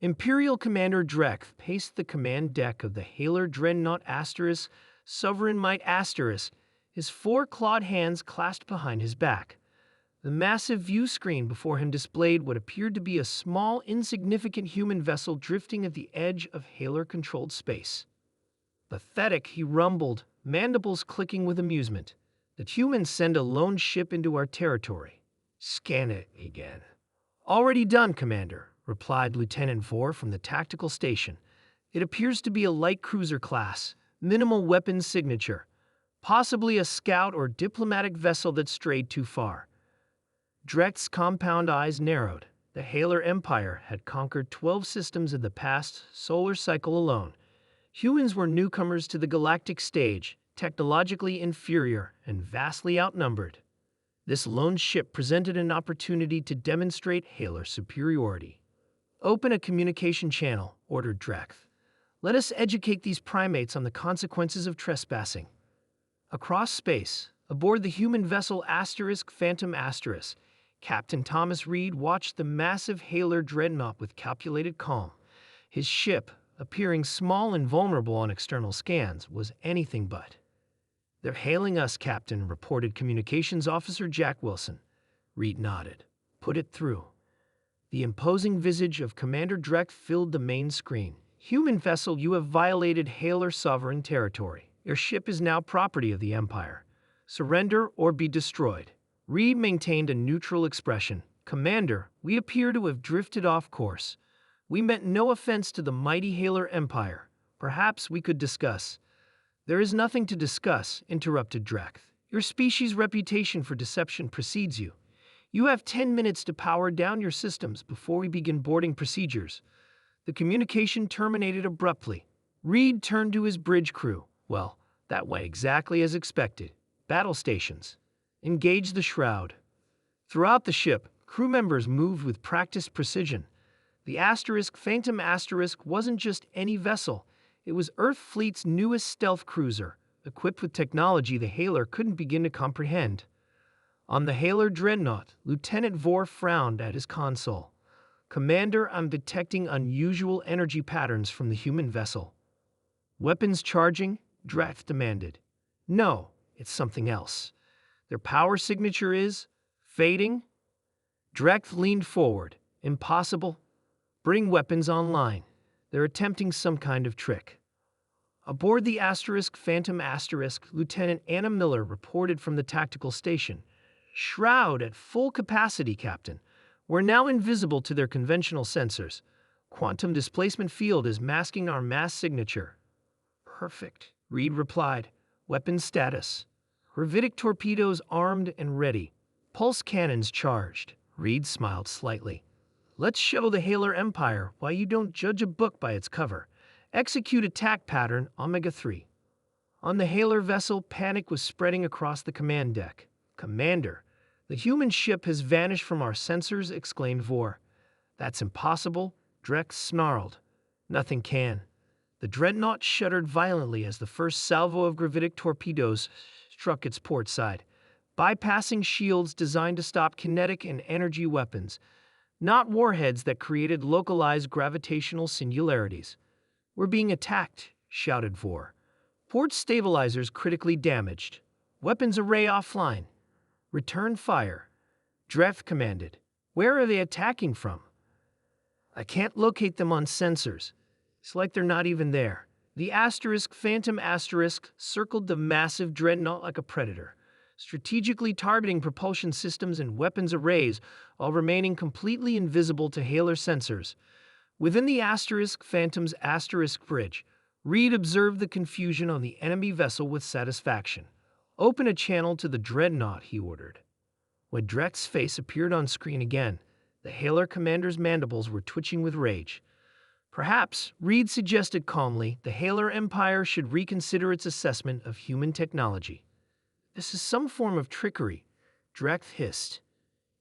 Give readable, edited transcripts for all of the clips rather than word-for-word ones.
Imperial Commander Drek paced the command deck of the Haelor Dreadnought **, Sovereign Might **, his four clawed hands clasped behind his back. The massive view screen before him displayed what appeared to be a small, insignificant human vessel drifting at the edge of Haelor-controlled space. Pathetic, he rumbled, mandibles clicking with amusement. That humans send a lone ship into our territory. Scan it again. Already done, Commander, replied Lieutenant Vore from the tactical station. It appears to be a light cruiser class, minimal weapons signature, possibly a scout or diplomatic vessel that strayed too far. Drek's compound eyes narrowed. The Haelor Empire had conquered 12 systems in the past solar cycle alone. Humans were newcomers to the galactic stage, technologically inferior and vastly outnumbered. This lone ship presented an opportunity to demonstrate Haelor superiority. Open a communication channel, ordered Drek. Let us educate these primates on the consequences of trespassing. Across space, aboard the human vessel Phantom **, Captain Thomas Reed watched the massive Haelor dreadnought with calculated calm. His ship, appearing small and vulnerable on external scans, was anything but. They're hailing us, Captain, reported Communications Officer Jack Wilson. Reed nodded. Put it through. The imposing visage of Commander Drek filled the main screen. Human vessel, you have violated Haelor sovereign territory. Your ship is now property of the Empire. Surrender or be destroyed. Reed maintained a neutral expression. Commander, we appear to have drifted off course. We meant no offense to the mighty Haelor Empire. Perhaps we could discuss. There is nothing to discuss, interrupted Drek. Your species' reputation for deception precedes you. You have 10 minutes to power down your systems before we begin boarding procedures. The communication terminated abruptly. Reed turned to his bridge crew. Well, that went exactly as expected. Battle stations. Engage the shroud. Throughout the ship, crew members moved with practiced precision. The Phantom * wasn't just any vessel. It was Earth Fleet's newest stealth cruiser, equipped with technology the Haelor couldn't begin to comprehend. On the Haelor dreadnought, Lieutenant Vore frowned at his console. Commander, I'm detecting unusual energy patterns from the human vessel. Weapons charging? Drek demanded. No, it's something else. Their power signature is fading? Drek leaned forward. Impossible. Bring weapons online. They're attempting some kind of trick. Aboard the Phantom **, Lieutenant Anna Miller reported from the tactical station. Shroud at full capacity, Captain. We're now invisible to their conventional sensors. Quantum displacement field is masking our mass signature. Perfect, Reed replied. Weapons status. Gravitic torpedoes armed and ready. Pulse cannons charged. Reed smiled slightly. Let's show the Haelor Empire why you don't judge a book by its cover. Execute attack pattern Omega-3. On the Haelor vessel, panic was spreading across the command deck. Commander, the human ship has vanished from our sensors, exclaimed Vore. That's impossible, Drek snarled. Nothing can. The dreadnought shuddered violently as the first salvo of gravitic torpedoes struck its port side, bypassing shields designed to stop kinetic and energy weapons, not warheads that created localized gravitational singularities. We're being attacked, shouted Vore. Port stabilizers critically damaged. Weapons array offline. Return fire. Drek commanded. Where are they attacking from? I can't locate them on sensors. It's like they're not even there. The Phantom * circled the massive dreadnought like a predator, strategically targeting propulsion systems and weapons arrays while remaining completely invisible to Haelor sensors. Within the Phantom's * bridge, Reed observed the confusion on the enemy vessel with satisfaction. Open a channel to the dreadnought, he ordered. When Drek's face appeared on screen again, the Haelor commander's mandibles were twitching with rage. Perhaps, Reed suggested calmly, the Haelor Empire should reconsider its assessment of human technology. This is some form of trickery, Drek hissed.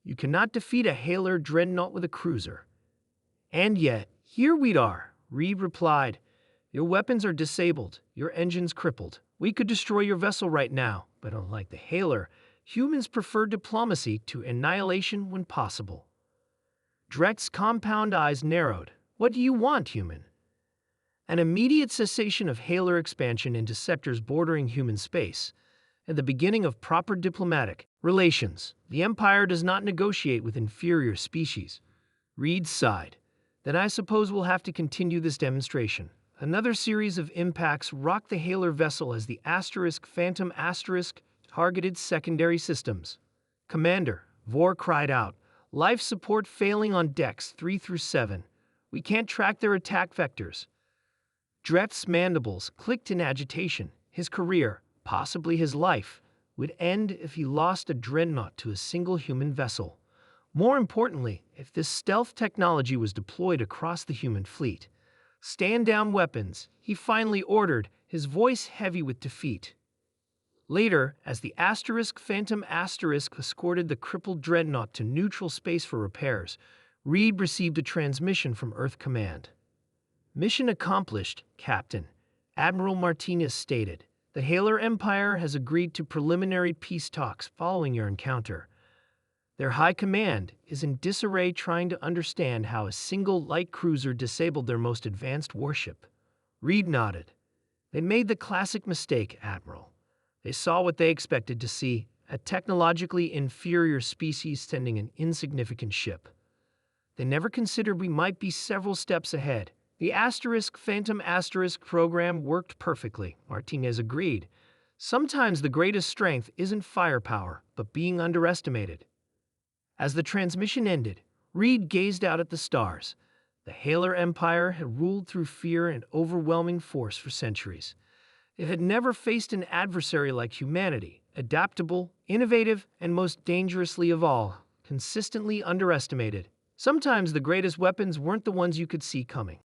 You cannot defeat a Haelor dreadnought with a cruiser. And yet, here we are, Reed replied. Your weapons are disabled, your engines crippled. We could destroy your vessel right now, but unlike the Haelor, humans prefer diplomacy to annihilation when possible. Drek's compound eyes narrowed. What do you want, human? An immediate cessation of Haelor expansion into sectors bordering human space, and the beginning of proper diplomatic relations. The Empire does not negotiate with inferior species. Reed sighed. Then I suppose we'll have to continue this demonstration. Another series of impacts rocked the Haelor vessel as the Phantom targeted secondary systems. Commander, Vor cried out, life support failing on decks 3 through 7. We can't track their attack vectors. Dreft's mandibles clicked in agitation. His career, possibly his life, would end if he lost a dreadnought to a single human vessel. More importantly, if this stealth technology was deployed across the human fleet. Stand down weapons, he finally ordered, his voice heavy with defeat. Later, as the Phantom escorted the crippled dreadnought to neutral space for repairs, Reed received a transmission from Earth Command. Mission accomplished, Captain. Admiral Martinez stated. The Haelor Empire has agreed to preliminary peace talks following your encounter. Their high command is in disarray trying to understand how a single light cruiser disabled their most advanced warship. Reed nodded. They made the classic mistake, Admiral. They saw what they expected to see, a technologically inferior species sending an insignificant ship. They never considered we might be several steps ahead. The Phantom program worked perfectly, Martinez agreed. Sometimes the greatest strength isn't firepower, but being underestimated. As the transmission ended, Reed gazed out at the stars. The Haelor Empire had ruled through fear and overwhelming force for centuries. It had never faced an adversary like humanity, adaptable, innovative, and most dangerously of all, consistently underestimated. Sometimes the greatest weapons weren't the ones you could see coming.